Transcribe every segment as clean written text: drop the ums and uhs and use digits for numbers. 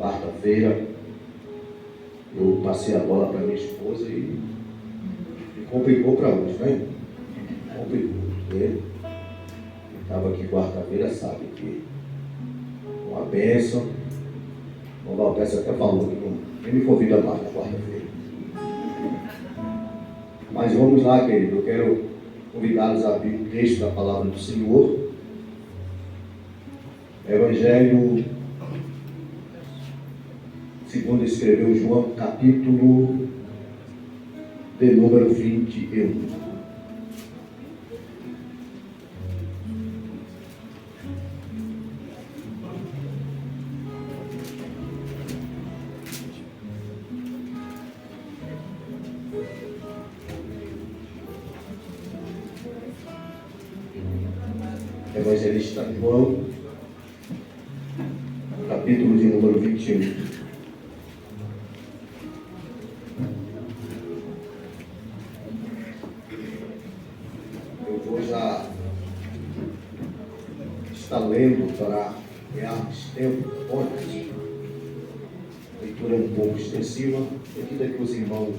quarta-feira, eu passei a bola para minha esposa e complicou para hoje, né? Complicou. Ele estava aqui quarta-feira, sabe que uma bênção. O Valpes até falou que nem me convida mais na quarta-feira. Mas vamos lá, querido. Eu quero convidá-los a abrir o texto da palavra do Senhor. Evangelho segundo escreveu João, capítulo de número 21. Evangelista João, capítulo de número 21. Está lendo para ganharmos tempo, onde a leitura é um pouco extensiva. À medida que os irmãos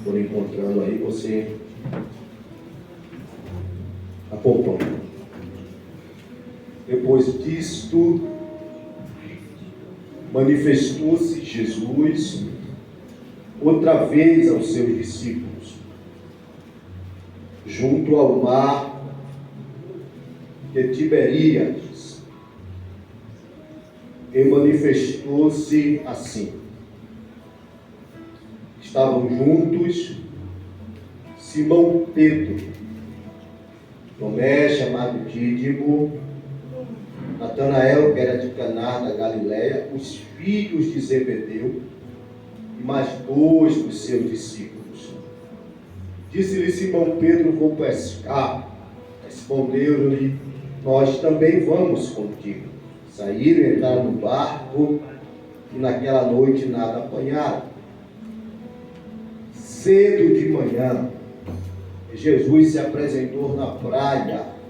forem encontrando aí, você acompanha. Depois disto, manifestou-se Jesus outra vez aos seus discípulos, junto ao mar de Tiberíades, e manifestou-se assim. Estavam juntos Simão Pedro, Tomé, chamado Dídimo, Natanael, que era de Caná da Galileia, os filhos de Zebedeu e mais 2 dos seus discípulos. Disse-lhe Simão Pedro: vou pescar. Responderam-lhe: nós também vamos contigo. Saíram e entraram no barco, e naquela noite nada apanharam. Cedo de manhã, Jesus se apresentou na praia.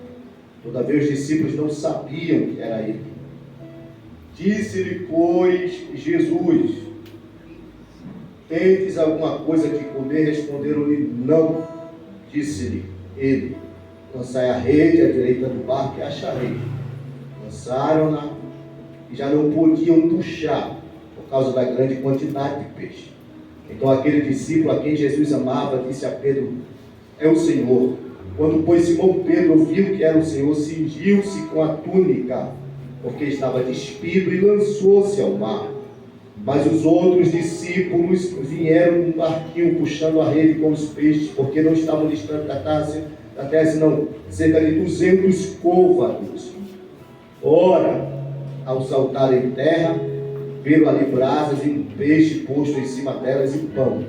Todavia os discípulos não sabiam que era ele. Disse-lhe, pois, Jesus: tendes alguma coisa que comer? Responderam-lhe: não. Disse-lhe ele: lançai a rede à direita do barco e acharei. Lançaram-na e já não podiam puxar, por causa da grande quantidade de peixe. Então aquele discípulo a quem Jesus amava disse a Pedro: é o Senhor. Quando, pois, Simão Pedro viu que era o Senhor, cingiu-se com a túnica, porque estava despido, e lançou-se ao mar. Mas os outros discípulos vieram num barquinho puxando a rede com os peixes, porque não estavam distantes da terra, senão cerca de 200 côvados. Ora, ao saltarem em terra, viram ali brasas e um peixe posto em cima delas e pão.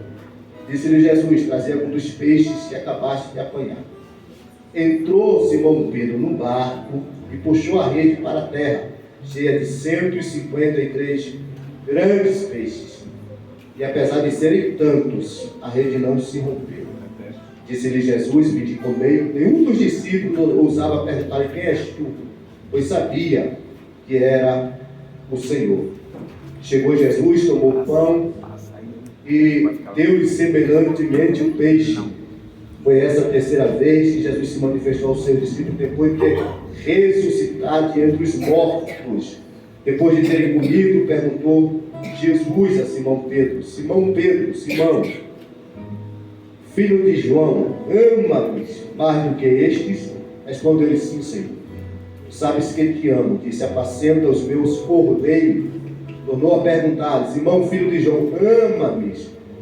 Disse-lhe Jesus: trazei algum dos peixes que acabaste de apanhar. Entrou Simão Pedro no barco e puxou a rede para a terra, cheia de 153 grandes peixes. E apesar de serem tantos, a rede não se rompeu. Disse-lhe Jesus: vinde comer. Nenhum dos discípulos ousava perguntar: quem és tu? Pois sabia que era o Senhor. Chegou Jesus, tomou o pão e deu-lhe semelhantemente o peixe. Foi essa a terceira vez que Jesus se manifestou aos seus discípulos, depois de ter ressuscitado entre os mortos. Depois de terem comido, perguntou Jesus a Simão Pedro: Simão Pedro, Simão, filho de João, ama-nos mais do que estes? Respondeu-lhe: sim, Senhor. Tu sabes que te amo. Disse: apacenta os meus cordeiros. Tornou a perguntar: Simão, filho de João, ama-me?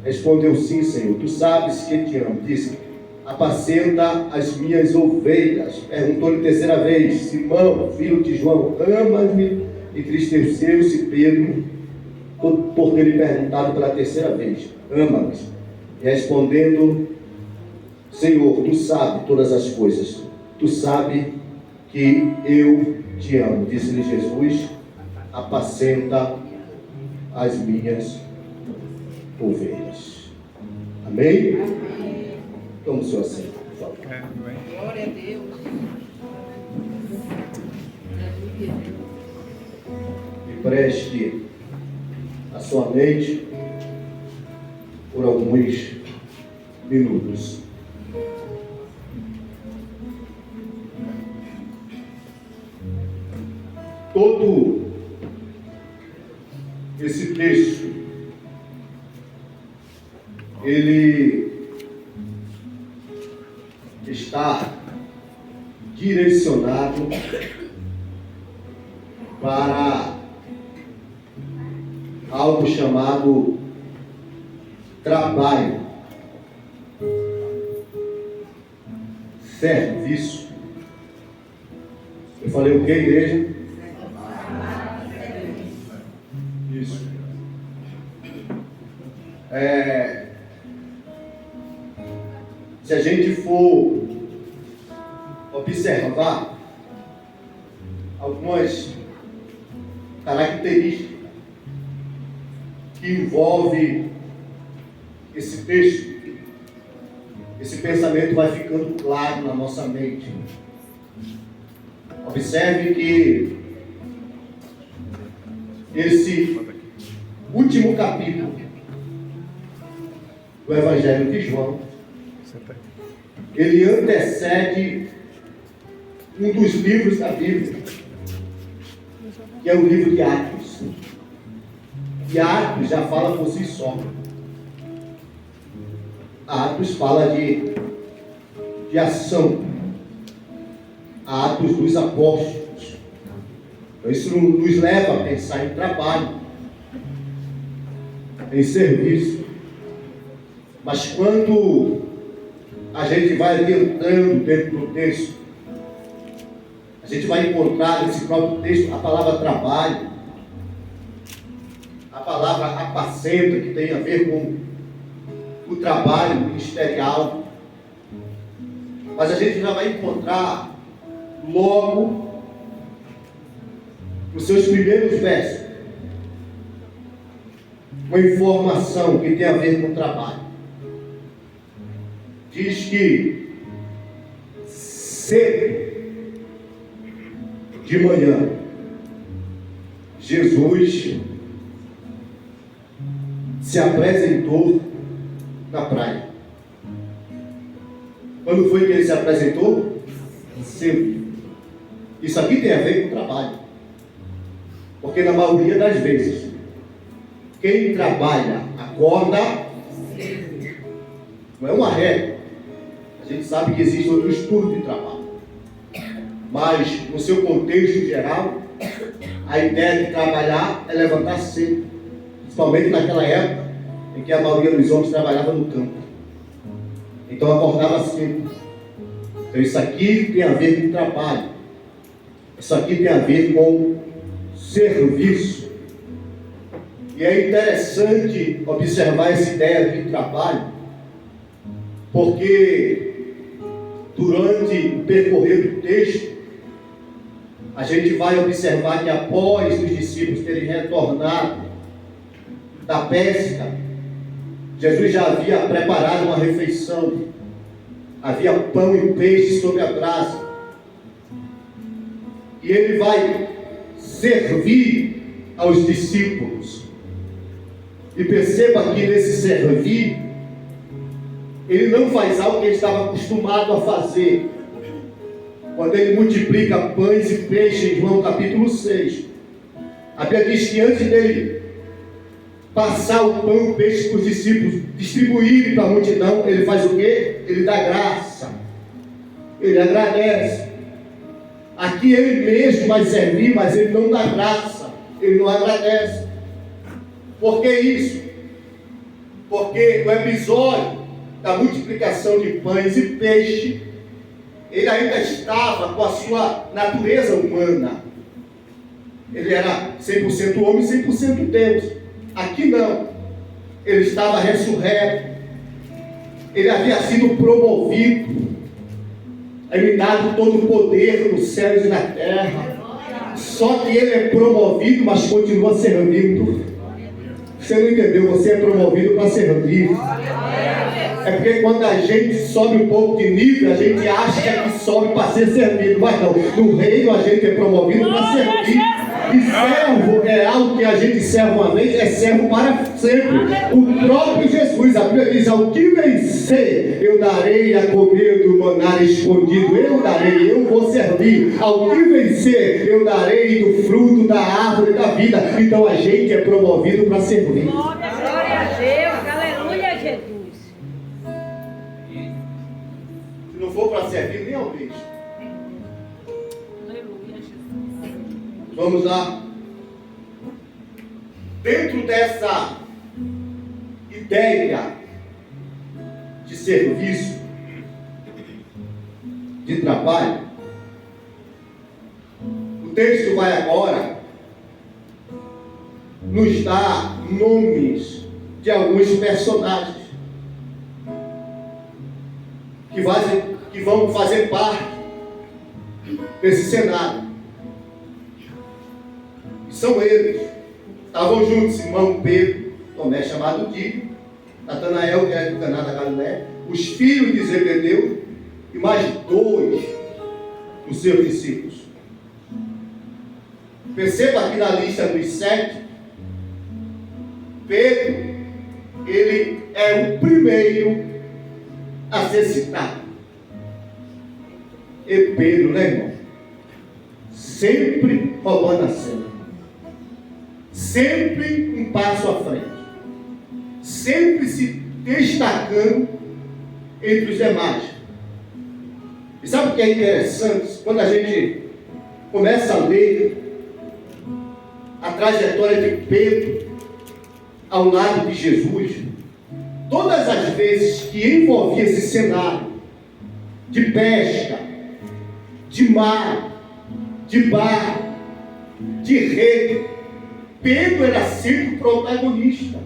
Respondeu: sim, Senhor. Tu sabes que te amo. Disse: apacenta as minhas ovelhas. Perguntou-lhe terceira vez: Simão, filho de João, ama-me? Entristeceu-se Pedro por ter lhe perguntado pela terceira vez: ama-me? E respondendo: Senhor, tu sabes todas as coisas, tu sabes que eu te amo. Disse-lhe Jesus: apacenta as minhas ovelhas. Amém? Toma o seu assento, por favor. Glória a Deus. Empreste a sua mente por alguns minutos. Todo esse texto, ele está direcionado para algo chamado trabalho, serviço. Eu falei o que, igreja? Isso. Se a gente for observar algumas características que envolvem esse texto, esse pensamento vai ficando claro na nossa mente. Observe que esse último capítulo do Evangelho de João, ele antecede um dos livros da Bíblia, que é o livro de Atos. E Atos já fala por si só. Atos fala de ação. Atos dos apóstolos. Então isso nos leva a pensar em trabalho, em serviço. Mas quando a gente vai adiantando dentro do texto, a gente vai encontrar nesse próprio texto a palavra trabalho, a palavra apacenta, que tem a ver com o trabalho ministerial. Mas a gente já vai encontrar logo nos seus primeiros versos uma informação que tem a ver com o trabalho. Diz que cedo de manhã Jesus se apresentou na praia. Quando foi que ele se apresentou? Cedo. Isso aqui tem a ver com trabalho. Porque na maioria das vezes, quem trabalha acorda cedo. Não é uma regra. A gente sabe que existe outro estudo de trabalho. Mas, no seu contexto geral, a ideia de trabalhar é levantar cedo. Principalmente naquela época em que a maioria dos homens trabalhava no campo. Então acordava cedo. Então isso aqui tem a ver com trabalho. Isso aqui tem a ver com serviço. E é interessante observar essa ideia de trabalho, porque durante o percorrer do texto, a gente vai observar que após os discípulos terem retornado da pesca, Jesus já havia preparado uma refeição. Havia pão e peixe sobre a brasa. E ele vai servir aos discípulos. E perceba que nesse servir, ele não faz algo que ele estava acostumado a fazer. Quando ele multiplica pães e peixes em João capítulo 6, a Bíblia diz que antes dele passar o pão e o peixe para os discípulos, distribuírem para a multidão, ele faz o quê? Ele dá graça, ele agradece. Aqui ele mesmo vai servir, mas ele não dá graça, ele não agradece. Por que isso? Porque o episódio da multiplicação de pães e peixe, ele ainda estava com a sua natureza humana. Ele era 100% homem e 100% Deus. Aqui não. Ele estava ressurreto. Ele havia sido promovido. Ele dado todo o poder nos céus e na terra. Só que ele é promovido, mas continua servindo. Você não entendeu? Você é promovido para servir. É porque quando a gente sobe um pouco de nível, a gente acha que sobe para ser servido. Mas não. No reino a gente é promovido para servir. E servo é algo que a gente serve uma vez, é servo para sempre. O próprio Jesus, a Bíblia diz: ao que vencer, eu darei a comer do maná escondido. Eu vou servir. Ao que vencer, eu darei do fruto da árvore da vida. Então a gente é promovido para servir. Glória a Deus, aleluia, Jesus. Se não for para servir, nem ao beijo. Aleluia, Jesus. Vamos lá. Dentro dessa ideia de serviço, de trabalho, o texto vai agora nos dar nomes de alguns personagens que vão fazer parte desse cenário. E são eles. Estavam juntos Simão, Pedro, Tomé chamado Dídimo, Natanael, que era de Caná da Galiléia, os filhos de Zebedeu e mais 2 dos seus discípulos. Perceba aqui na lista dos 7, Pedro, ele é o primeiro a ser citado. E Pedro, né, irmão? Sempre roubando a cena. Sempre um passo à frente. Sempre se destacando entre os demais. E sabe o que é interessante? Quando a gente começa a ler a trajetória de Pedro ao lado de Jesus, todas as vezes que envolvia esse cenário de pesca, de mar, de bar, de rede, Pedro era sempre o protagonista.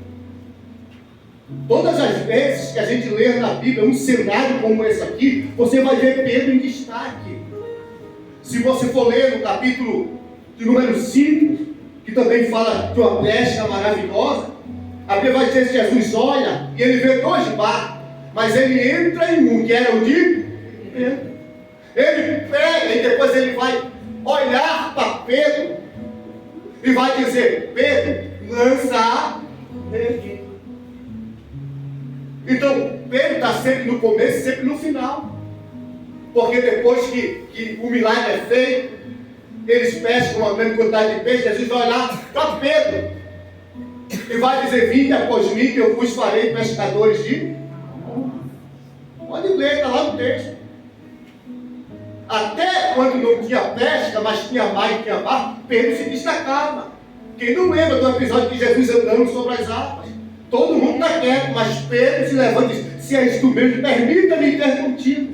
Todas as vezes que a gente lê na Bíblia um cenário como esse aqui, você vai ver Pedro em destaque. Se você for ler no capítulo de número 5, que também fala de uma pesca maravilhosa, a Bíblia vai dizer que Jesus olha e ele vê 2 barcos, mas ele entra em um, que era o de Pedro. Ele pega e depois ele vai olhar para Pedro e vai dizer: Pedro, lança a rede. Então, Pedro está sempre no começo e sempre no final. Porque depois que o milagre é feito, eles pescam uma grande quantidade de peixe, Jesus vai olhar para Pedro e vai dizer: vinde após mim, que eu vos farei pescadores de... Pode ler, está lá no texto. Até quando não tinha pesca, mas tinha mar e tinha mar, Pedro se destacava. Quem não lembra do episódio de Jesus andando sobre as águas? Todo mundo está quieto, mas Pedro se levanta e diz: se és tu mesmo, permita-me ter contigo.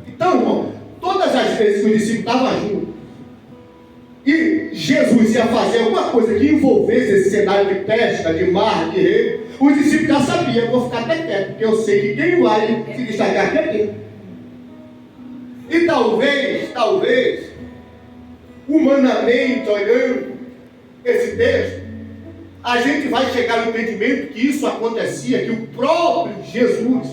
Então, irmão, todas as vezes que os discípulos estavam juntos e Jesus ia fazer alguma coisa que envolvesse esse cenário de pesca, de mar, de rede, os discípulos já sabiam: vou ficar até quieto, porque eu sei que quem vai se destacar aqui é Pedro. E talvez, humanamente olhando esse texto, a gente vai chegar no entendimento que isso acontecia, que o próprio Jesus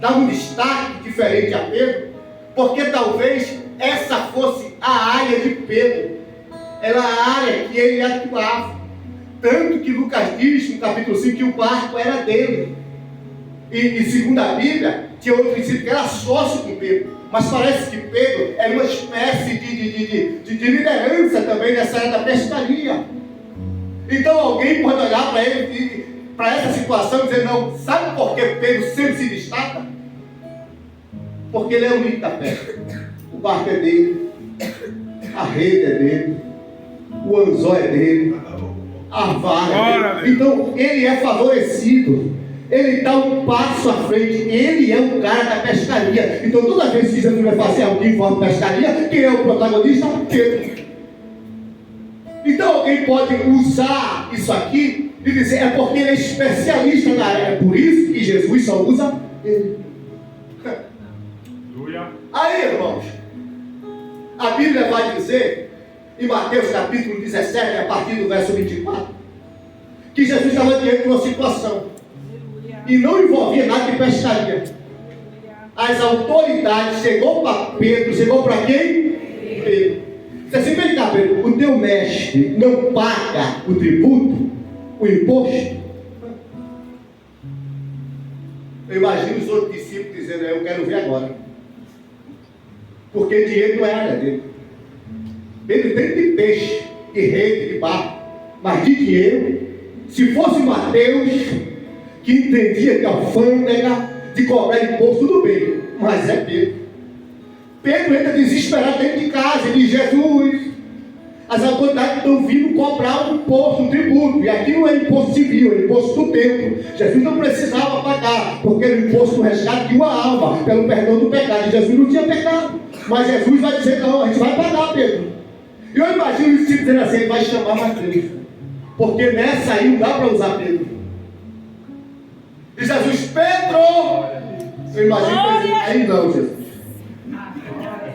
dava um destaque diferente a Pedro, porque talvez essa fosse a área de Pedro, era a área que ele atuava. Tanto que Lucas diz no capítulo 5 que o barco era dele. E segundo a Bíblia, tinha outro discípulo que era sócio com Pedro. Mas parece que Pedro era uma espécie de liderança também nessa área da pescaria. Então alguém pode olhar para ele, para essa situação, e dizer: não, sabe por que Pedro sempre se destaca? Porque ele é o líder da pesca. O barco é dele, a rede é dele, o anzol é dele, a vara é dele. Então ele é favorecido. Ele dá um passo à frente. Ele é o cara da pescaria. Então toda vez que Jesus vai fazer algo que envolve pescaria, quem é o protagonista? Pedro. Então alguém pode usar isso aqui e dizer: é porque ele é especialista na área. É por isso que Jesus só usa ele. Aí, irmãos, a Bíblia vai dizer em Mateus capítulo 17, a partir do verso 24, que Jesus estava diante de uma situação e não envolvia nada de pescaria. As autoridades chegou para Pedro. Chegou para quem? Pedro. Disse assim: vem cá, Pedro, o teu mestre não paga o tributo, o imposto? Eu imagino os outros discípulos dizendo, eu quero ver agora. Porque dinheiro não é área dele. Ele tem de peixe, de rede, de barco, mas de dinheiro, se fosse Mateus, que entendia de alfândega, de cobrar imposto, tudo bem, mas é Pedro. Pedro entra desesperado dentro de casa e diz, Jesus, as autoridades estão vindo cobrar um imposto, um tributo, e aqui não é imposto civil, é imposto do templo. Jesus não precisava pagar, porque era o imposto do resgate de uma alma, pelo perdão do pecado. E Jesus não tinha pecado, mas Jesus vai dizer, não, a gente vai pagar, Pedro. E eu imagino os discípulos dizendo assim, ele vai chamar Mateus, porque nessa aí não dá para usar Pedro. E Jesus, Pedro, eu imagino que ele diz, aí não, Jesus.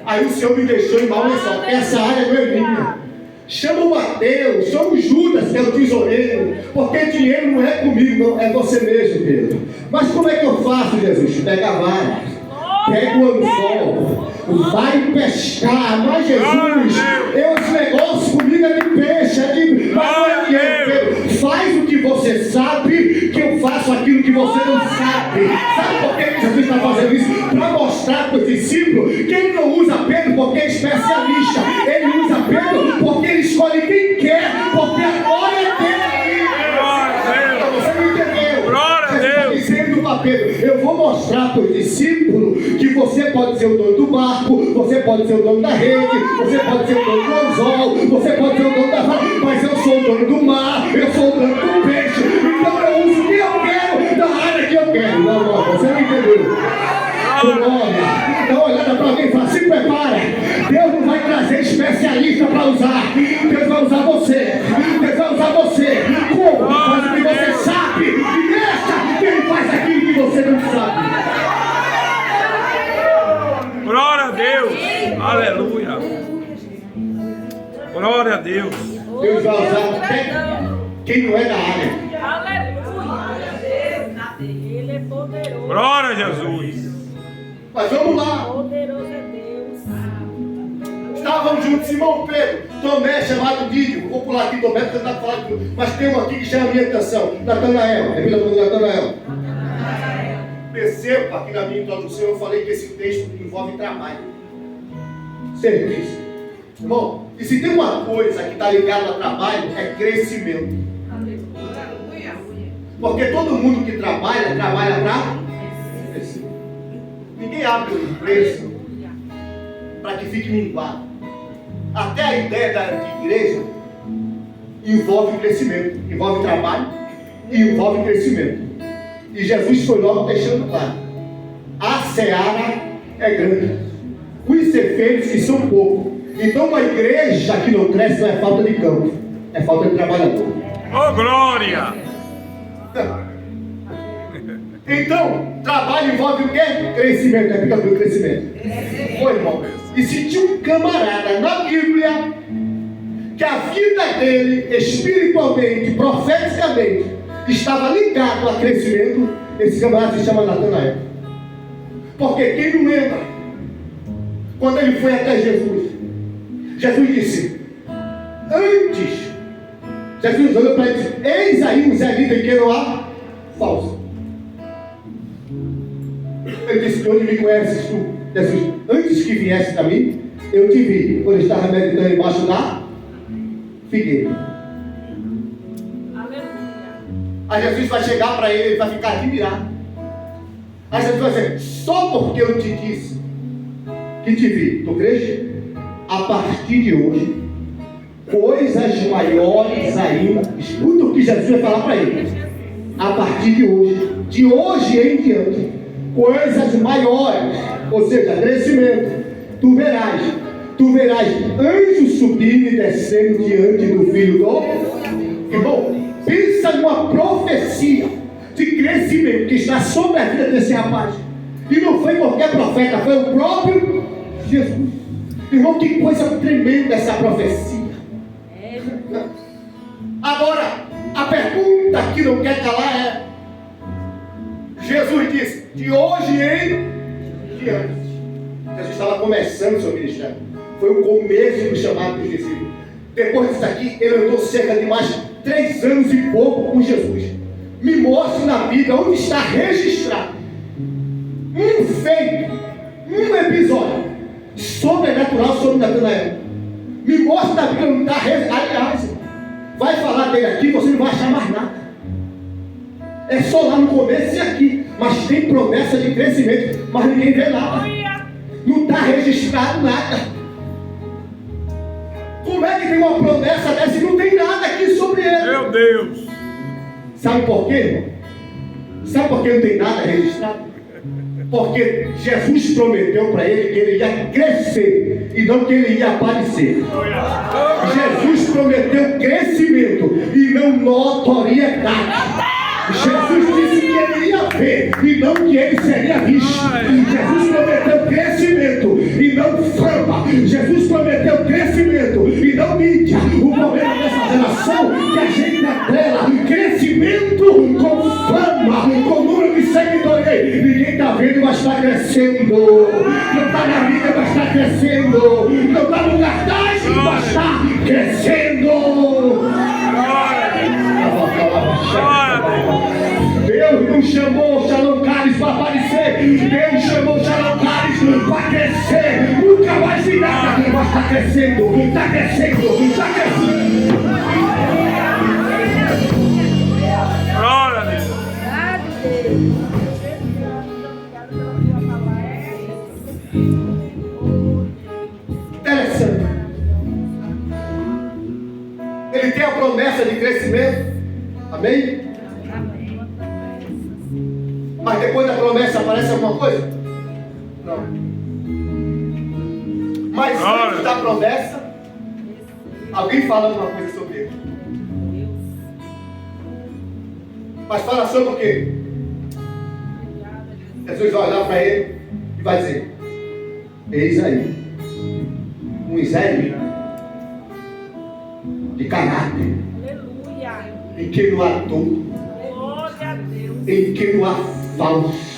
Aí o Senhor me deixou em mau lençol, essa área não é minha. Chama o Mateus, chama o Judas, que é o tesoureiro, porque dinheiro não é comigo, não, é você mesmo, Pedro. Mas como é que eu faço, Jesus? Pega a vara, pega o anzol, vai pescar. Mas Jesus, os negócios comigo é de peixe, é de... Mas não é dinheiro, Pedro. Faz o que você sabe, que eu faço aquilo que você não sabe. Sabe por que Jesus está fazendo isso? Para mostrar para os discípulos que ele não usa Pedro porque é especialista. Ele usa Pedro porque ele escolhe quem quer, porque a glória é dele. Você não entendeu? Jesus está dizendo para Pedro, eu vou mostrar para os discípulos que você pode ser o dono do barco, você pode ser o dono da rede, você pode ser o dono do anzol, você pode ser o dono da vara, mas eu sou o dono do mar, eu sou o dono do peixe, então eu uso o que eu quero, da área que eu quero. Não, você não entendeu. Glória. Dá uma olhada para alguém e fala, se prepara. Deus não vai trazer especialista para usar. Deus vai usar você. Deus vai usar você. Como? Faz o que você sabe. E deixa que ele faz aquilo que você não sabe. Glória a Deus. Aleluia. Glória a Deus. Deus vai usar até quem não é da área. Aleluia. Ele é poderoso. Glória a Jesus. Mas vamos lá. Poderoso é Deus. Estavam juntos Simão Pedro, Tomé, chamado Dídimo. Vou pular aqui Tomé, porque eu estava falando tudo. Mas tem um aqui que chama a minha atenção. Natanael. Repita comigo, Natanael. Perceba que na minha introdução eu falei que esse texto envolve trabalho, serviço. Irmão, e se tem uma coisa que está ligada a trabalho, é crescimento. Porque todo mundo que trabalha para crescer. Ninguém abre uma empresa para que fique minguado. Até a ideia da igreja envolve crescimento, envolve trabalho e envolve crescimento. E Jesus foi logo deixando claro: a seara é grande, os cefeiros que são poucos. Então uma igreja que não cresce não é falta de campo, é falta de trabalhador. Oh, glória! Então, trabalho envolve o quê? Crescimento. Repita comigo, crescimento. Foi, irmão. E se tinha um camarada na Bíblia que a vida dele, espiritualmente, profeticamente, estava ligado a crescimento, esse camarada se chama Natanael. Porque quem não lembra, quando ele foi até Jesus, Jesus disse, antes, Jesus olhou para ele e disse, eis aí um Zé líder que não há falso. Ele disse, de onde me conheces tu? Jesus, antes que viesse a mim, eu te vi, quando estava meditando embaixo da figueira. Aleluia. Aí Jesus vai chegar para ele, ele vai ficar admirado. Aí Jesus vai dizer, só porque eu te disse que te vi, tu crês? A partir de hoje, coisas maiores ainda, escuta o que Jesus vai falar para ele. A partir de hoje em diante, coisas maiores, ou seja, crescimento, tu verás anjos subindo e descendo diante do Filho do... Irmão, pensa numa profecia de crescimento que está sobre a vida desse rapaz. E não foi qualquer profeta, foi o próprio Jesus. Irmão, que coisa tremenda essa profecia. Agora, a pergunta que não quer calar é: Jesus disse, de hoje em diante. Jesus estava começando o seu ministério. Foi o começo do chamado dos discípulos. Depois disso aqui, ele andou cerca de mais 3 anos e pouco com Jesus. Me mostre na Bíblia onde está registrado um feito, um episódio sobrenatural sobre Natanael. Me mostre na Bíblia onde está registrado. Aliás, vai falar dele aqui, você não vai achar mais nada. É só lá no começo e aqui. Mas tem promessa de crescimento, mas ninguém vê nada. Não está registrado nada. Como é que tem uma promessa dessa e não tem nada aqui sobre ele? Meu Deus. Sabe por quê, irmão? Sabe por que não tem nada registrado? Porque Jesus prometeu para ele que ele ia crescer e não que ele ia aparecer. Jesus prometeu crescimento e não notoriedade. Jesus disse que ele ia ver e não que ele seria visto. Jesus prometeu crescimento e não fama. Jesus prometeu crescimento e não mídia. O problema dessa geração é que a gente atrela crescimento com fama, com número de seguidores. Ninguém está vendo, mas está crescendo. Não está na mídia, mas está crescendo. Não está no cartaz, mas está crescendo. Deus não chamou Shalom Cares para aparecer. Deus chamou Shalom Cares para crescer. Nunca vai se nada, mas está crescendo. Está crescendo. Está crescendo. Glória a Deus. Interessante. Ele tem a promessa de crescimento. Amém? Mas depois da promessa aparece alguma coisa? Não. Mas antes da promessa, alguém fala alguma coisa sobre ele. Mas fala sobre o quê? Jesus vai olhar para ele e vai dizer: eis aí um israelita de caráter, em que não há dor, em que não há falso.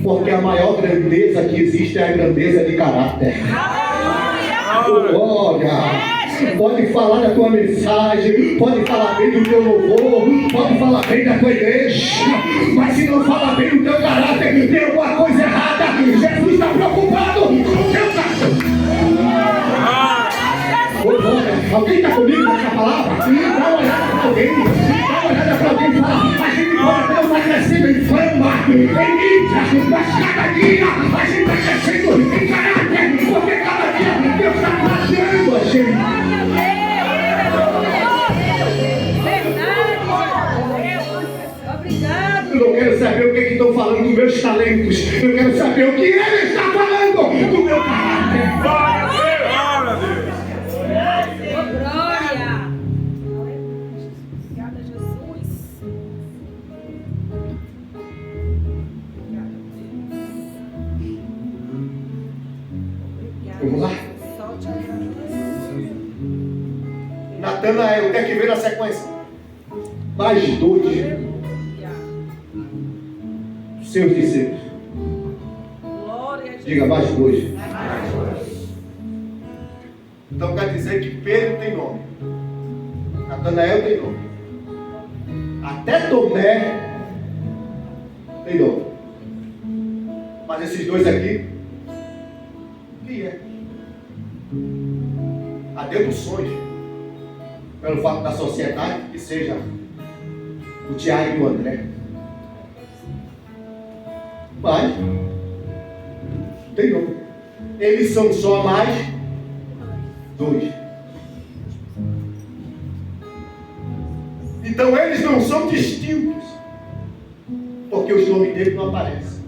Porque a maior grandeza que existe é a grandeza de caráter. Glória! Pode falar da tua mensagem, pode falar bem do teu louvor, pode falar bem da tua igreja, mas se não fala bem do teu caráter, tem alguma coisa errada. Jesus está preocupado com o teu caráter. Alguém está comigo nessa palavra? Dá uma olhada para alguém, dá uma olhada para alguém e fala: a gente pode estar crescendo em fama, em mídia, mas cada dia a gente está crescendo em caráter, porque cada dia Deus está trazendo a gente. Eu não quero saber o que estão falando dos meus talentos, eu quero saber o que ele está falando do meu caráter. Glória a Deus. Vamos lá? Natanael, o que é que vem na sequência? Mais 2 seus discípulos. Diga, mais 2. Então quer dizer que Pedro tem nome, Natanael tem nome, até Tomé tem nome. Mas esses 2 aqui, quem é? Há deduções, pelo fato da sociedade, que seja o Tiago e o André. Mas tem nome. Eles são só mais 2. Então eles não são distintos, porque os nomes deles não aparecem.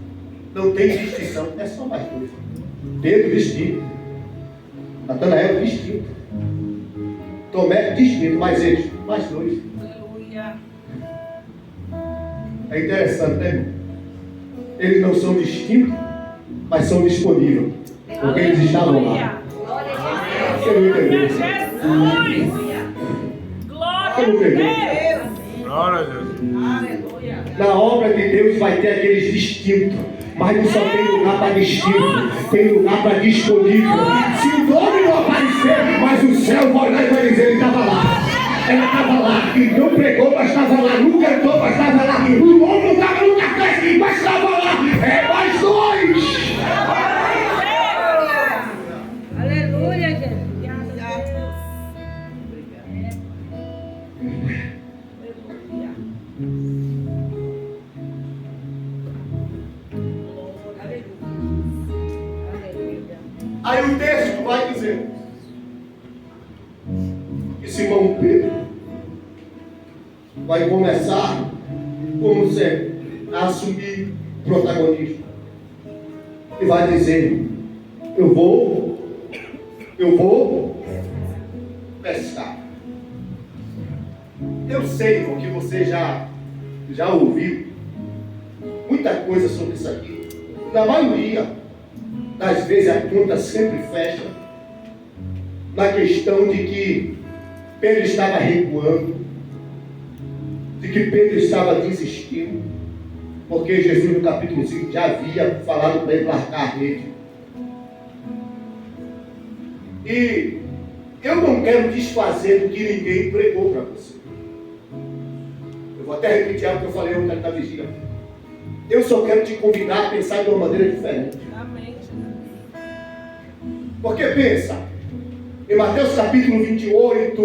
Não tem distinção, é só mais 2. Pedro distinto, Natanael distinto, Tomé distinto, mas eles mais 2. É interessante, né, irmão? Eles não são distintos, mas são disponíveis, porque eles estavam lá. Você não entendeu? Você não entendeu? Glória a Deus. Na obra de Deus vai ter aqueles distintos, mas não só tem lugar para distinto, tem lugar para disponível. Se o nome não aparecer, mas o céu ela estava lá. E não pregou, mas estava lá. Não cantou, mas estava lá. O irmão não estava no café, mas estava lá. É mais dois. Aleluia, gente. Obrigada a Deus. Aí o texto vai dizer que Simão Pedro vai começar, como sempre, a assumir protagonismo. E vai dizer: eu vou pescar. Eu sei, irmão, que você já ouviu muita coisa sobre isso aqui. Na maioria das vezes a conta sempre fecha na questão de que Pedro estava recuando, de que Pedro estava desistindo, porque Jesus no capítulo 5 já havia falado para ele largar a rede. E eu não quero desfazer do que ninguém pregou para você. Eu vou até repetir algo que eu falei ontem na vigília. Eu só quero te convidar a pensar de uma maneira diferente. Amém. Porque pensa, em Mateus capítulo 28,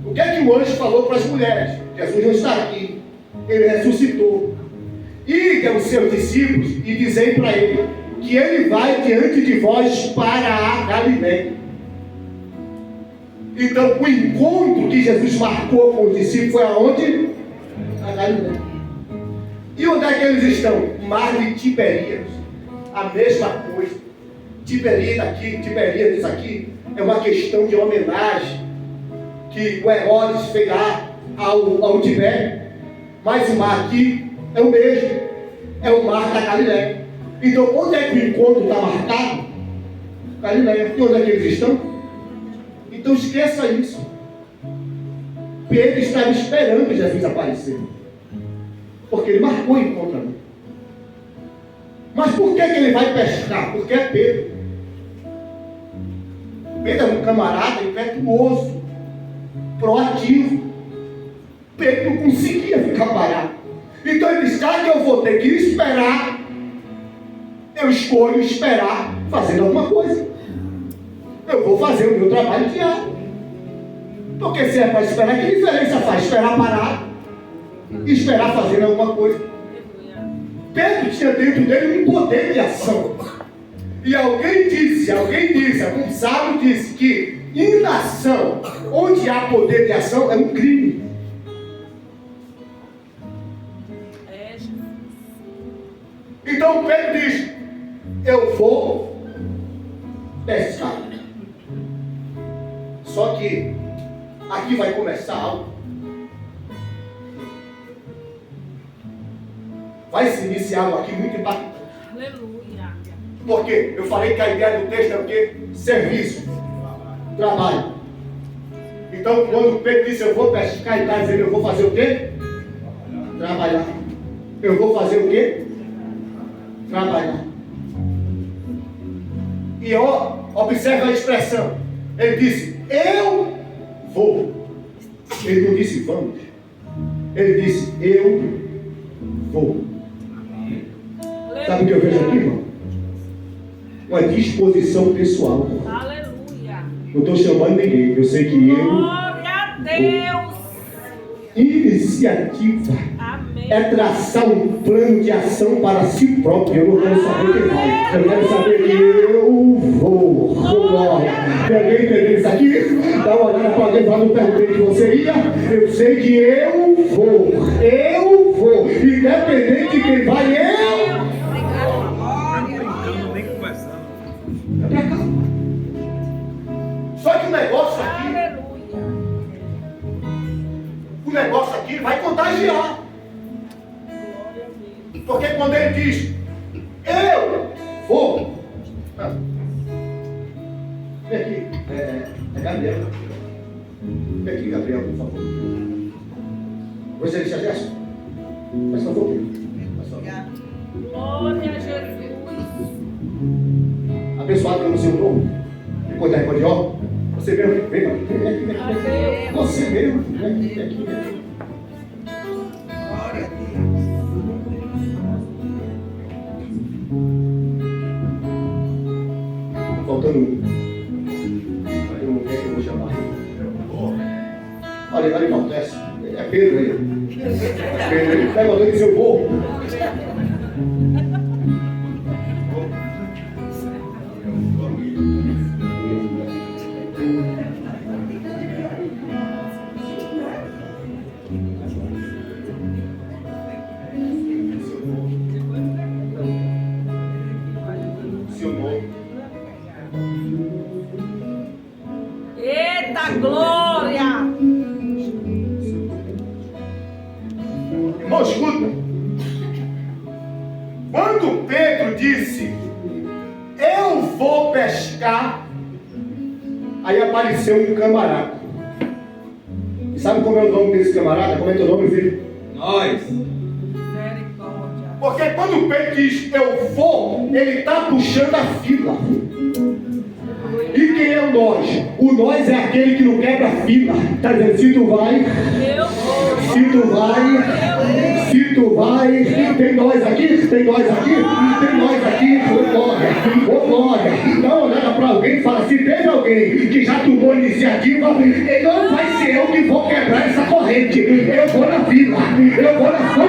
o que é que o anjo falou para as mulheres? Jesus não está aqui, ele ressuscitou. Ide aos seus discípulos e dizei para ele que ele vai diante de vós para a Galileia. Então o encontro que Jesus marcou com os discípulos foi aonde? A Galileia. E onde é que eles estão? Mar de Tiberíades. A mesma coisa. Tiberíades aqui é uma questão de homenagem que o Herodes fez lá ao Tibério. Mas o mar aqui é o mesmo. É o mar da Galileia. Então onde é que o encontro está marcado? Galileia. E onde é que eles estão? Então esqueça isso. Pedro estava esperando Jesus aparecer. Porque ele marcou o encontro ali. Mas por que ele vai pescar? Porque é Pedro. Pedro é um camarada impetuoso, proativo. Pedro não conseguia ficar parado. Então ele disse: já que eu vou ter que esperar, eu escolho esperar fazendo alguma coisa. Eu vou fazer o meu trabalho diário. Porque se é para esperar, que diferença faz? Esperar parado e esperar fazendo alguma coisa. Pedro tinha dentro dele um poder de ação. E alguém disse, algum sábio disse que inação, onde há poder de ação, é um crime. Então Pedro diz: eu vou pescar. Só que aqui vai começar algo. Vai se iniciar algo aqui muito impactante. Aleluia. Porque eu falei que a ideia do texto é o quê? Serviço. Trabalho. Então quando Pedro disse: eu vou pescar, ele está dizendo: eu vou fazer o quê? Trabalhar. Eu vou fazer o quê? Trabalhar. E observa a expressão. Ele disse: eu vou. Ele não disse vamos. Ele disse: eu vou. Sabe o que eu vejo aqui, irmão? Uma disposição pessoal. Aleluia. Não estou chamando ninguém. Eu sei que eu. Glória a Deus. Iniciativa. Amém. É traçar um plano de ação para si próprio. Eu não quero saber quem vai. Eu quero saber que eu vou. Glória. Tem alguém entendendo isso aqui? Dá uma olhada para alguém, não perguntei que você ia. Eu sei que eu vou. Eu vou. Independente de quem vai, eu. Brincando, nem conversando. É pra cá. Só que o negócio aqui. Aleluia. O negócio aqui vai contagiar. Porque quando ele diz: eu vou. Vem aqui. É Gabriel. Vem aqui, Gabriel, por favor. Você deixa Gerson? Faz favor, filho. Faz favor. Glória a Jesus. Abençoado pelo seu nome. Depois da reunião, Você mesmo, vem aqui. Você mesmo, vem aqui. Glória a Deus. Faltando um. Aí um, quem é que eu vou chamar? Olha, que acontece. É Pedro aí. Pedro, ele pega o doido e diz: eu vou. Eita glória! Irmão, escuta. Quando Pedro disse: eu vou pescar, aí apareceu um camarada. E sabe como é o nome desse camarada? Como é teu nome, filho? Nós. Porque quando Pedro diz eu vou, ele está puxando a fila. E quem é o nós? O nós é aquele que não quebra a fila. Está dizendo: se tu vai, se tu vai, se tu vai. Tem nós aqui, tem nós aqui, tem nós aqui. Ô glória. Dá uma olhada para alguém e fala: se teve alguém que já tomou iniciativa, não vai ser eu que vou quebrar essa corrente. Eu vou na fila. Eu vou na fila.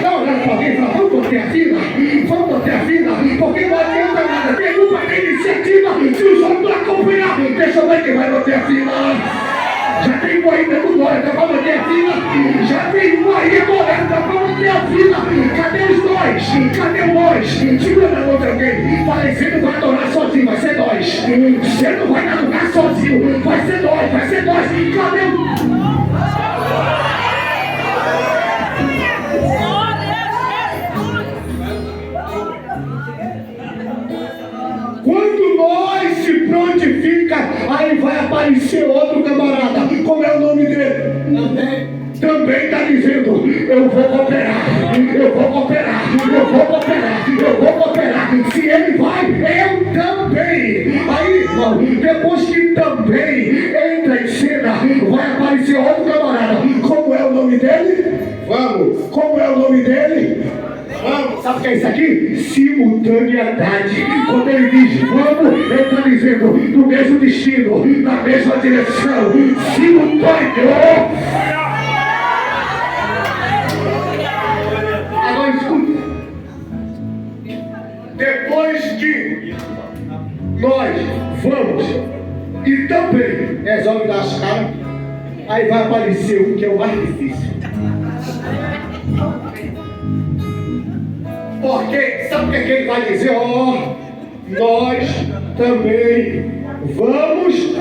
Dá uma olhada para alguém e fala: vamos manter a fila. Vamos manter a fila. Porque não adianta nada. Tem uma iniciativa. Se os outros não acompanhar, deixa eu ver quem vai manter a fila. Já tem um aí dando glória, dá pra manter a fila. Já tem um aí adorando, dá pra manter a fila. Cadê os nós? Cadê o nós? Segura na mão de alguém. Fala: você não vai adorar sozinho, vai ser nós. Você não vai dar lugar sozinho, vai ser nós, vai ser nós. Cadê o... Quando nós se prontifica, aí vai aparecer outro camarada. Como é o nome dele? Também está dizendo: eu vou cooperar, eu vou cooperar, eu vou cooperar, eu vou cooperar. Se ele vai, eu também. Aí, irmão, depois que também entra em cena, vai aparecer outro camarada. Como é o nome dele? Vamos. Como é o nome dele? Vamos. Sabe o que é isso aqui? Simultaneidade. Quando ele diz vamos, ele está dizendo no mesmo destino, na mesma direção. Simultâneo. Agora escuta. Depois que nós vamos e também resolve dar as caras, aí vai aparecer o que é o mais difícil. Porque sabe o que ele vai dizer? Ó, nós também vamos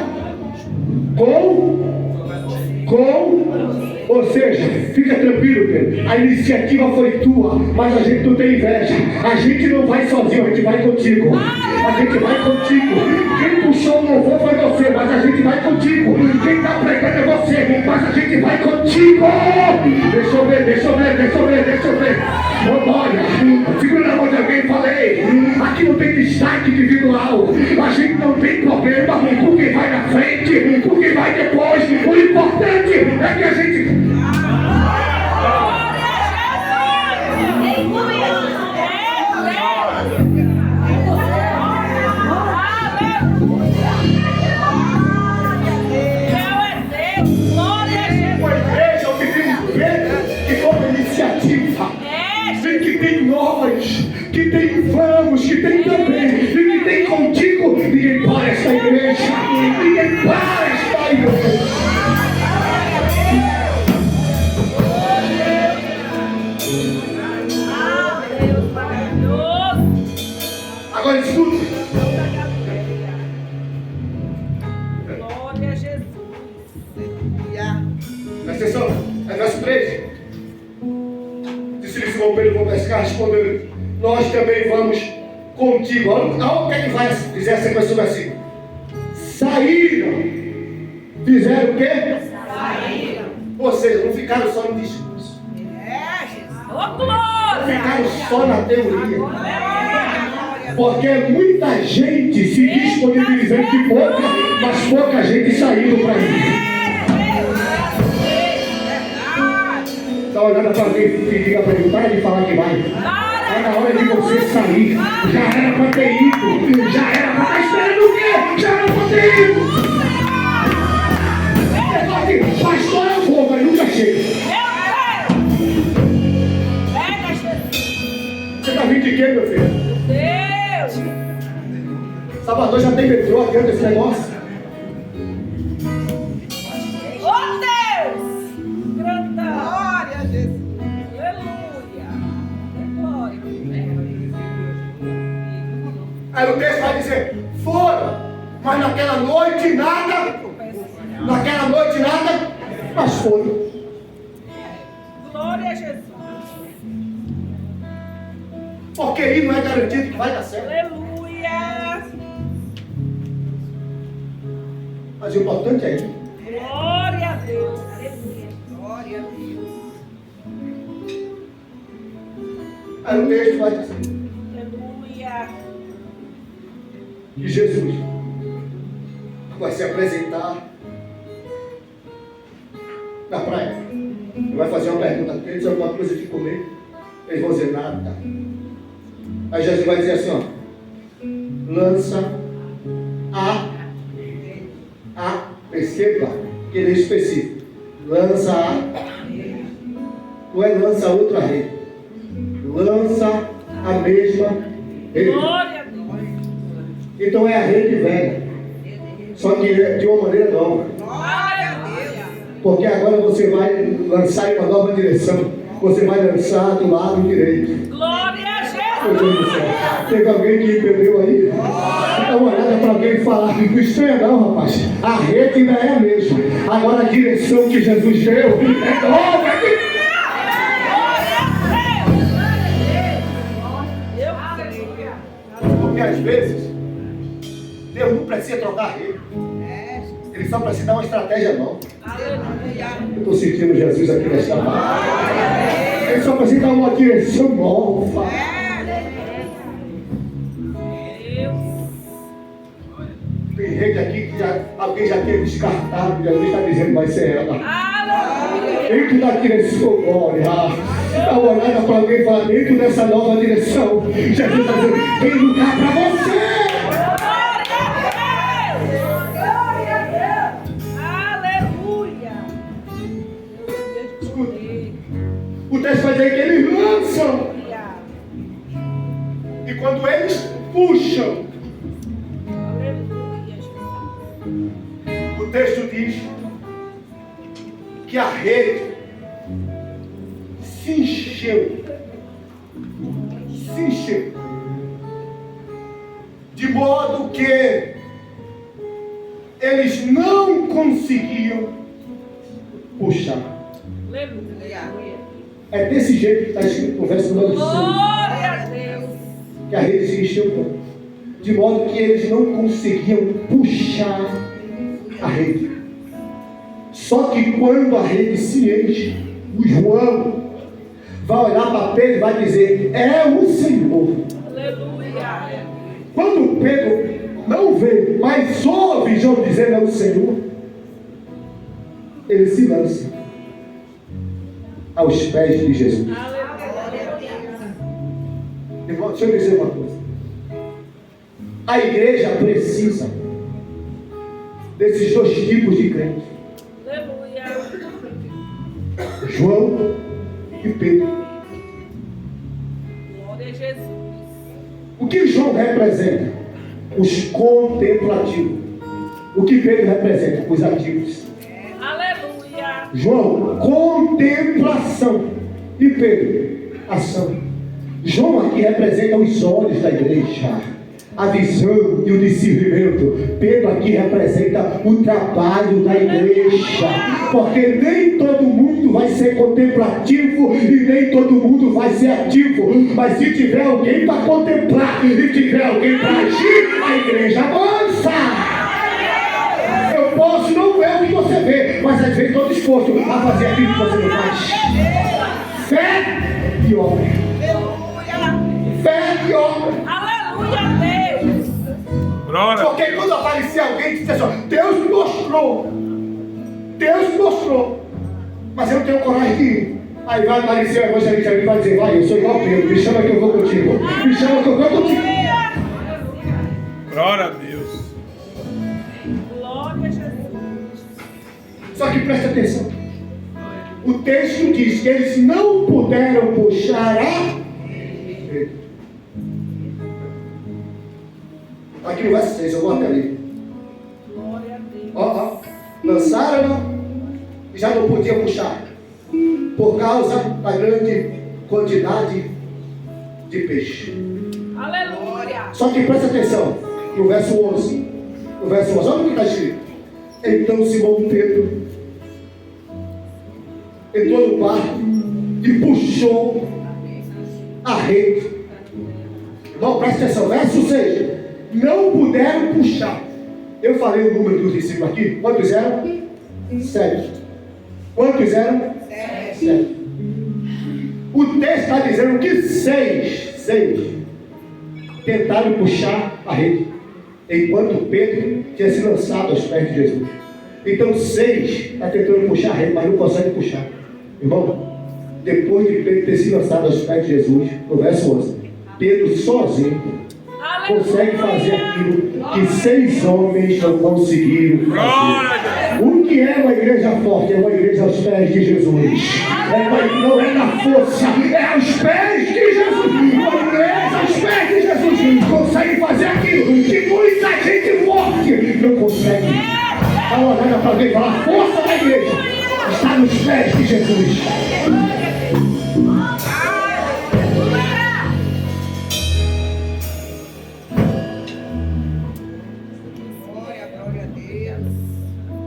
ou seja, fica tranquilo, Pedro. A iniciativa foi tua, mas a gente não tem inveja. A gente não vai sozinho, a gente vai contigo. A gente vai contigo. Quem puxou o louvor foi você, mas a gente vai contigo. Quem está pregando é você, mas a gente vai contigo. Deixa eu ver. Ô glória, segura na mão de alguém e falei: aqui não tem destaque individual. A gente não tem problema com quem vai na frente, com quem vai depois. O importante é que a gente... Que tem vamos, que tem também, e que tem contigo. Ninguém para esta igreja, ninguém para esta igreja. Agora escuta. Glória a Jesus. Presta atenção, é verso 3. Disse-lhe Simão Pedro: vou pescar, respondeu: nós também vamos contigo. Olha o que é que vai dizer a sequência do versículo. Saíram. Fizeram o quê? Saíram. Ou seja, não ficaram só no discurso. Não ficaram só na teoria. Porque muita gente se disponibilizando de pouca, mas pouca olhada para alguém e diga para ele, para de falar que vai. É na hora de você sair. Já era para ter ido. Já era para estar esperando o quê? Já era para ter ido. Você fala assim, pastor, eu vou, mas nunca chego. Você está vindo de quê, meu filho? Deus! Salvador já tem metrô aqui desse negócio. Oh, Deus! Grandão! Glória a Jesus. Aleluia! Glória! Aí o texto vai dizer, foram, mas naquela noite nada, mas foram. Glória a Jesus! Porque aí não é garantido que vai dar certo. Aleluia! Mas o importante é ir. Glória a Deus! Aleluia! Glória a Deus. Aí o texto vai dizer Aleluia! que Jesus vai se apresentar na praia. Ele vai fazer uma pergunta, eles alguma coisa de comer? Eles vão dizer nada. Aí Jesus vai dizer assim, ó, lança perceba que ele é específico. Lança não é lança outra rede. Lança a mesma rede. Glória a Deus! Então é a rede velha. Só que de uma maneira nova. Glória a Deus! Porque agora você vai lançar em uma nova direção. Você vai lançar do lado direito. Glória a Meu Deus do Jesus! céu. Teve alguém que entendeu aí? Dá uma olhada para alguém e falar, não estranha não, rapaz. A rede ainda é a mesma. Agora a direção que Jesus deu é nova. Porque às vezes Deus não precisa trocar a rede. Ele só precisa dar uma estratégia nova. Eu estou sentindo Jesus aqui nesta palavra. Ele só precisa dar uma direção nova. Tem rede aqui que alguém já teve descartado. Jesus está dizendo vai ser ela. Dentro da direção, glória. Dá uma olhada para alguém e fala, dentro dessa nova direção, Jesus está dizendo, tem lugar para você. Escuta. O texto vai dizer que eles lançam. E quando eles puxam, o texto diz que a rede se encheu. De modo que eles não conseguiam puxar. É desse jeito que está escrito no verso 9. Glória a Deus! Que a rede se encheu tanto. De modo que eles não conseguiam puxar a rede. Só que quando a rede se enche, o João vai olhar para Pedro e vai dizer, é o Senhor. Aleluia! Quando Pedro não vê, mas ouve João dizendo é o Senhor, ele se lança aos pés de Jesus. Irmão, deixa eu dizer uma coisa. A igreja precisa desses dois tipos de crentes. Aleluia! João e Pedro. Glória a Jesus! O que João representa? Os contemplativos. O que Pedro representa? Os ativos. Aleluia! João, contemplação. E Pedro, ação. João aqui representa os olhos da igreja, a visão e o discernimento. Pedro aqui representa o trabalho da igreja, porque nem todo mundo vai ser contemplativo e nem todo mundo vai ser ativo, mas se tiver alguém para contemplar e tiver alguém para agir, a igreja avança. Eu posso não ver o que você vê, mas às vezes estou disposto a fazer aquilo que você não faz. Fé e obra. Fé e obra. Aleluia, Deus! Glória. Porque quando aparecer alguém que diz assim, Deus me mostrou, mas eu não tenho coragem de ir. Aí vai aparecer o evangelista e vai dizer, vai, eu sou igual a Pedro, me chama que eu vou contigo. Me chama que eu vou contigo. Glória a Deus. Glória a Jesus. Só que presta atenção. O texto diz que eles não puderam puxar a... Aqui no verso 6, eu vou até ali. Glória a Deus. Ó, lançaram e já não podiam puxar. Por causa da grande quantidade de peixe. Aleluia. Só que presta atenção, no verso 11. No verso 11, olha o que está escrito. Então Simão Pedro entrou no barco e puxou a rede. Não, presta atenção, verso 6. Não puderam puxar. Eu falei o número dos discípulos aqui. Quantos eram? 7. Quantos eram? 7. O texto está dizendo que 6 tentaram puxar a rede, enquanto Pedro tinha se lançado aos pés de Jesus. Então 6 está tentando puxar a rede, mas não consegue puxar. Irmão, depois de Pedro ter se lançado aos pés de Jesus, no verso 11, Pedro sozinho consegue fazer aquilo que 6 homens não conseguiram fazer. O que é uma igreja forte? É uma igreja aos pés de Jesus. Não é na força, é aos pés de Jesus. Uma igreja aos pés de Jesus consegue fazer aquilo que muita gente forte não consegue. Dá uma olhada para alguém e fala: a força da igreja está nos pés de Jesus.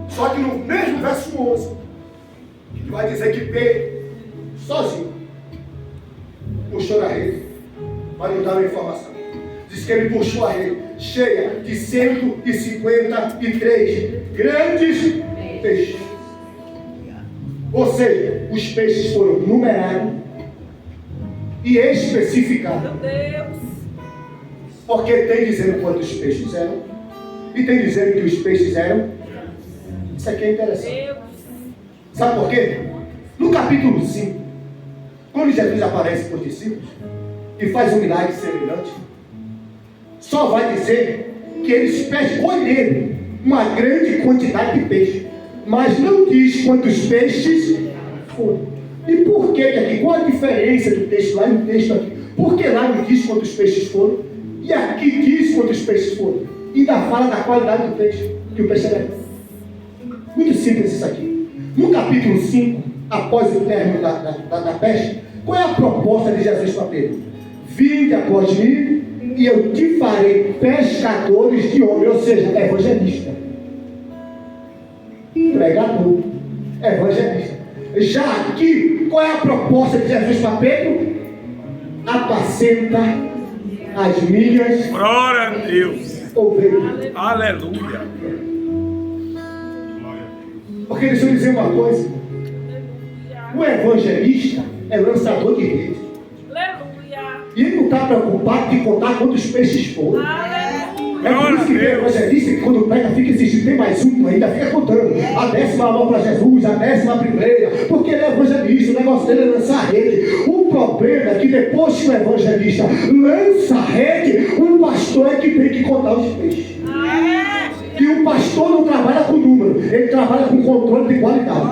Só que no mesmo verso 11, ele vai dizer que Pedro, sozinho, puxou a rede, mas não dá a informação. Diz que ele puxou a rede cheia de 153 grandes peixes. Ou seja, os peixes foram numerados e especificados. Meu Deus. Porque tem dizendo quantos peixes eram e tem dizendo que os peixes eram. Isso aqui é interessante. Sabe por quê? No capítulo 5, quando Jesus aparece para os discípulos e faz um milagre semelhante, só vai dizer que eles colheram uma grande quantidade de peixe, mas não diz quantos peixes foram. E por que aqui? Qual a diferença do texto lá e do texto aqui? Por que lá não diz quantos peixes foram e aqui diz quantos peixes foram? E ainda fala da qualidade do peixe, que o peixe é bom. Muito simples isso aqui. No capítulo 5, após o término da peste, qual é a proposta de Jesus para Pedro? Vinde após mim e eu te farei pescadores de homens, ou seja, evangelista, pregador, evangelista. Já aqui, qual é a proposta de Jesus para Pedro? Apacenta as minhas Glória a Deus. ovelhas. Aleluia. Porque deixa eu dizer uma coisa: o evangelista é lançador de rede. Aleluia. E ele não está preocupado de contar quantos peixes foram. Aleluia. É por isso que o evangelista, que quando prega, fica insistindo, tem mais um, ainda fica contando. A 10ª mão para Jesus, a 11ª. Porque ele é evangelista, o negócio dele é lançar a rede. O problema é que depois que o evangelista lança a rede, o pastor é que tem que contar os peixes. E o pastor não trabalha com número, ele trabalha com controle de qualidade.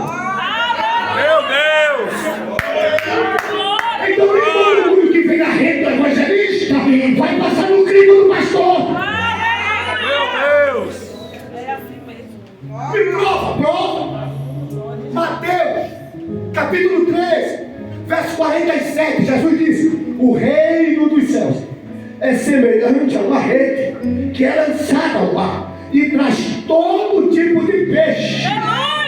Meu Deus. Então nem todo mundo que vem na rede do evangelista vai passar no crivo do pastor. Meu Deus. É assim mesmo. Me prova. Mateus, capítulo 13, verso 47, Jesus disse: o reino dos céus é semelhante a uma rede que é lançada ao mar e traz todo tipo de peixe,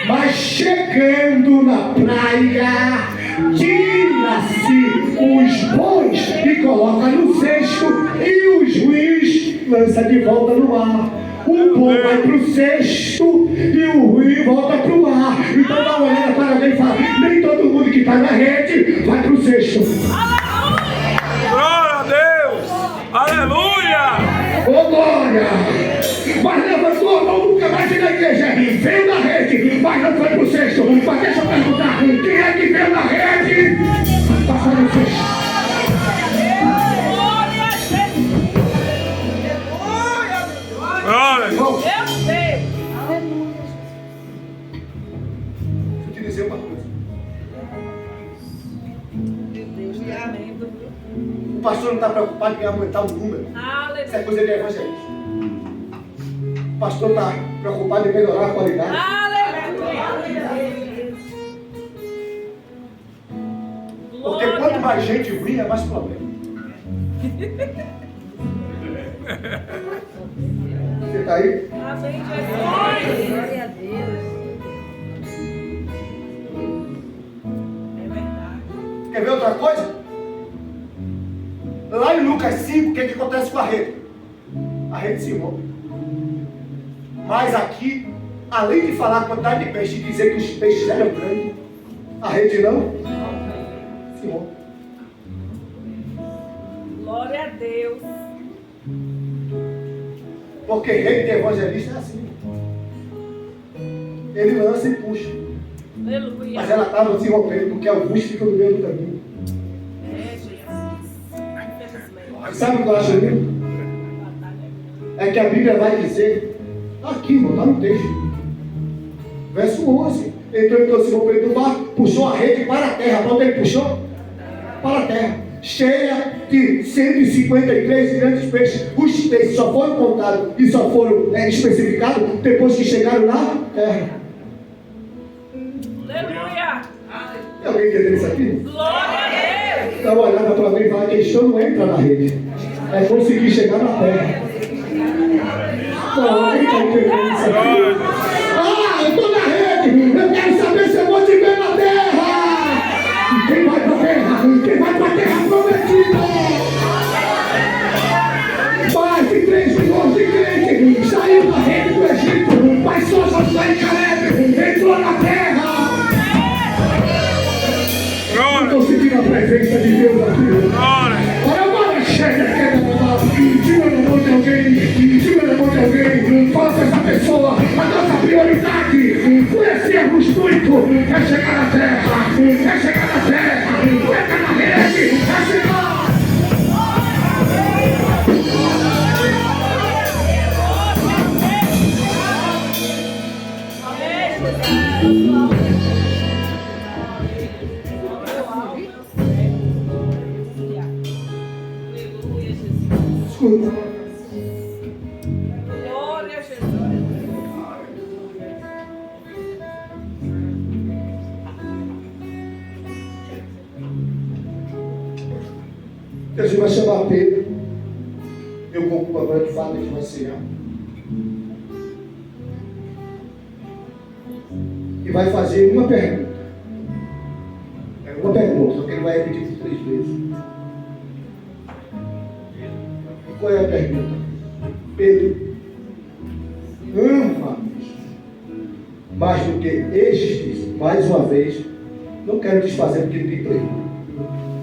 mas chegando na praia, tira-se os bons e coloca no cesto, e os ruins lança de volta no mar. O bom vai para o cesto e o ruim volta para o mar. Então dá uma olhada para alguém e fala: nem todo mundo que está na rede vai para o cesto. Glória a Deus. Aleluia. Ô glória! Mas levantou a mão, nunca mais na igreja. Veio na rede, mas não foi pro cesto. Mas deixa eu perguntar: quem é que veio na rede pastor não está preocupado em aumentar o número. Isso é Aleluia. coisa de evangelista. O pastor está preocupado em melhorar a qualidade. Aleluia. Porque quanto mais gente ruim, é mais problema. Você está aí? Amém, Jesus. Glória a Deus. É verdade. Quer ver outra coisa? Lá em Lucas 5, o que acontece com a rede? A rede se rompe. Mas aqui, além de falar a quantidade de peixe e dizer que os peixes eram grandes, a rede não se rompe. Glória a Deus. Porque rede de evangelista é assim. Ele lança e puxa. Aleluia. Mas ela estava se rompendo porque alguns ficam no meio do caminho. É, Jesus. Infelizmente. Sabe o que eu acho lindo? É que a Bíblia vai dizer, aqui, irmão, está no texto. Verso 11. Então se rompeu do mar, puxou a rede para a terra. Para onde ele puxou? Para a terra. Cheia de 153 grandes peixes. Os peixes só foram contados e só foram especificados depois que chegaram na terra. Aleluia. Tem alguém entendendo isso aqui? Glória a Deus. Dá uma olhada para mim e fala, a questão não entra na rede. É conseguir chegar na terra. Não, alguém está entendendo isso aqui? Ah, eu estou na rede. Eu quero saber se eu vou te ver na terra. Quem vai para a terra? Quem vai para a terra prometida? Mais de 3 milhões de crentes saíram da rede do Egito, mas só Josué e Caleb entrou na terra. Estou sentindo a presença de Deus aqui. Agora chega, tira na mão de alguém, tira na mão de alguém, fala com essa pessoa, a nossa prioridade, conhecermos muito, é chegar na terra, é chegar na terra, é na rede, é chegar. Escuta. Glória a Jesus. Jesus vai chamar Pedro. Eu concluo agora de fato, a gente vai cear. E vai fazer uma pergunta. É uma pergunta, só que ele vai repetir por 3 vezes. E qual é a pergunta? Pedro, ama mais do que estes, mais uma vez, não quero desfazer porque ele tem pergunta.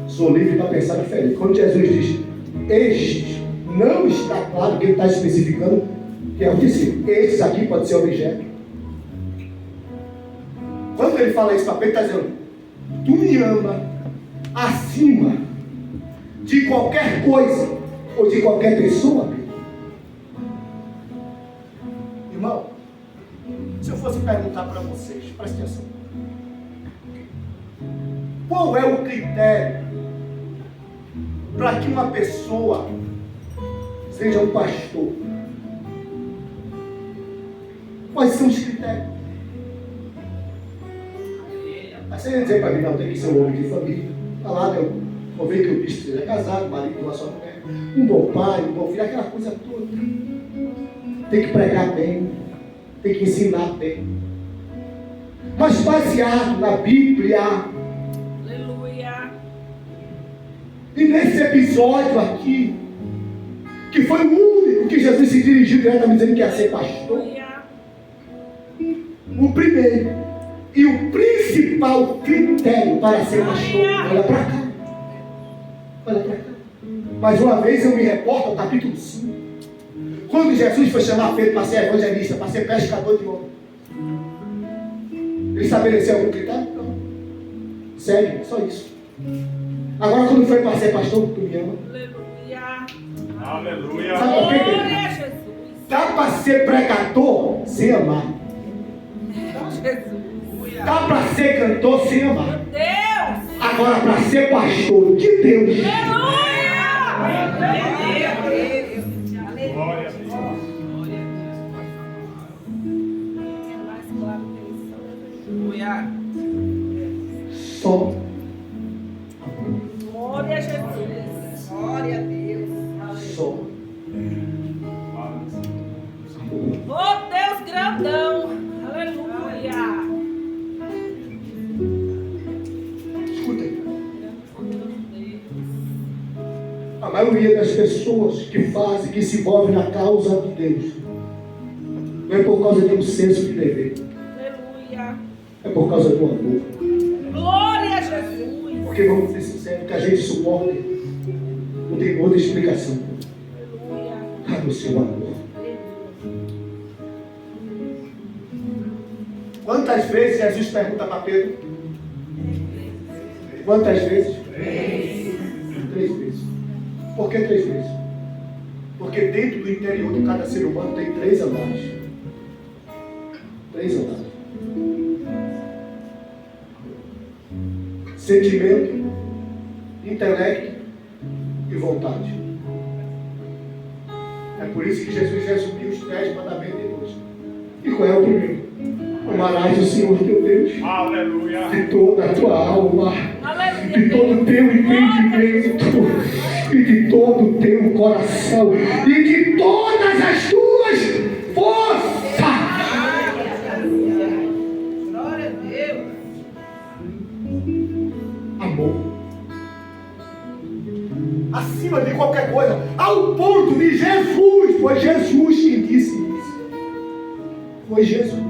Sou livre para pensar diferente. Quando Jesus diz estes, não está claro que ele está especificando que é o discípulo. Estes aqui pode ser objeto. Quando ele fala isso para Pedro, está dizendo: tu me ama acima de qualquer coisa ou de qualquer pessoa, Pedro. Irmão, se eu fosse perguntar para vocês, preste atenção. Qual é o critério para que uma pessoa seja um pastor? Quais são os critérios? Aí você ia dizer para mim, não, tem que ser um homem de família. Está lá, eu vou ver que o bispo seja casado, marido de uma só mulher, um bom pai, um bom filho, aquela coisa toda. Tem que pregar bem, tem que ensinar bem. Mas baseado na Bíblia. Aleluia. E nesse episódio aqui, que foi o único que Jesus se dirigiu diretamente dizendo que ia ser pastor, Aleluia. o primeiro e o principal critério para ser pastor, olha para cá. Olha para cá. Mais uma vez eu me reporto ao capítulo 5. Quando Jesus foi chamar Pedro para ser evangelista, para ser pescador de homem, ele estabeleceu algum critério? Não. Sério, só isso. Agora quando foi para ser pastor, tu me ama. Aleluia. Aleluia. Sabe por quê, Glória a querido? Jesus. Dá para ser pregador sem amar. Jesus. Dá para ser cantor sem amar. Deus. Agora para ser pastor de Deus, Aleluia. Glória a Deus. Só Glória a Jesus. Glória a Deus. só Oh, Deus grandão. Aleluia. escutem. A maioria das pessoas que se envolvem na causa de Deus não é por causa de um senso de dever, Aleluia. é por causa do amor. Glória a Jesus. Porque vamos ser sinceros, que a gente suporta não tem outra explicação Aleluia. a não ser o amor. Quantas vezes Jesus pergunta para Pedro? Quantas vezes? 3 vezes. Por que 3 vezes? Porque dentro do interior de cada ser humano tem 3 andares. 3 andares. Sentimento, intelecto e vontade. É por isso que Jesus resumiu os 10 mandamentos em 2. E qual é o primeiro? Amarás o Senhor teu Deus Aleluia. de toda a tua alma, Aleluia. de todo o teu entendimento, e de todo o teu coração, e de todas as tuas forças. Glória a Deus. Amor. Acima de qualquer coisa, ao ponto de Jesus, foi Jesus quem disse isso. Foi Jesus.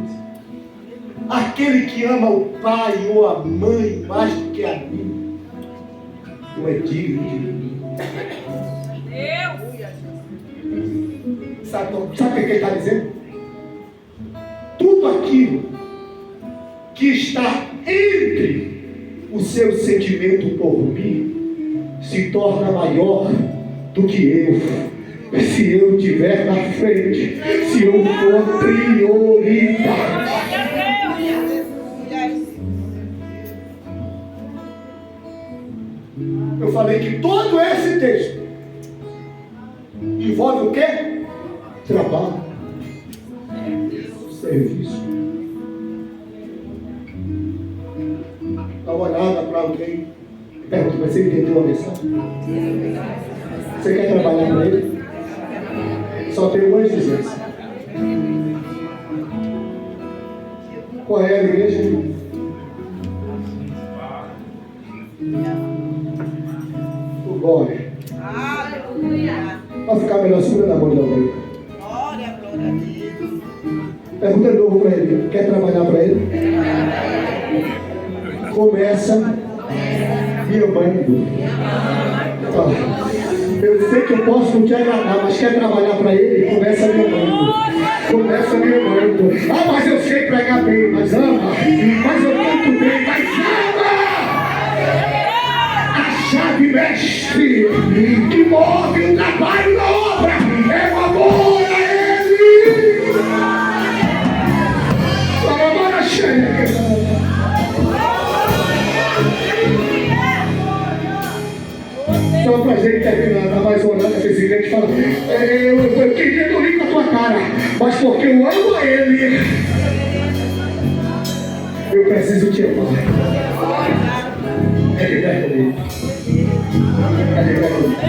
Aquele que ama o pai ou a mãe mais do que a mim, não é digno de mim. Deus. Sabe o que ele está dizendo? Tudo aquilo que está entre o seu sentimento por mim se torna maior do que eu. Se eu estiver na frente, se eu for prioridade. Eu falei que todo esse texto envolve o quê? Trabalho, serviço. Dá uma olhada para alguém e pergunta: você entendeu a mensagem? Você quer trabalhar para ele? Só tem uma exigência. Qual é a igreja? Glória. Aleluia. Vai ficar melhor segura na mão de alguém. Glória, glória a Deus. Pergunta de novo para ele: quer trabalhar para ele? Começa me amando. Eu sei que eu posso não te agradar, mas quer trabalhar para ele? Começa me amando. Começa me amando. Ah, mas eu sei pregar bem, mas ama. Mas eu canto bem, mas ama. A chave mestre que move o trabalho na obra é o amor a ele. Agora chega. Só pra gente terminar, tá mais orando a presidente fala: eu queria dormir com a tua cara, mas porque eu amo a ele, eu preciso te amar. É liberta comigo. É liberta comigo.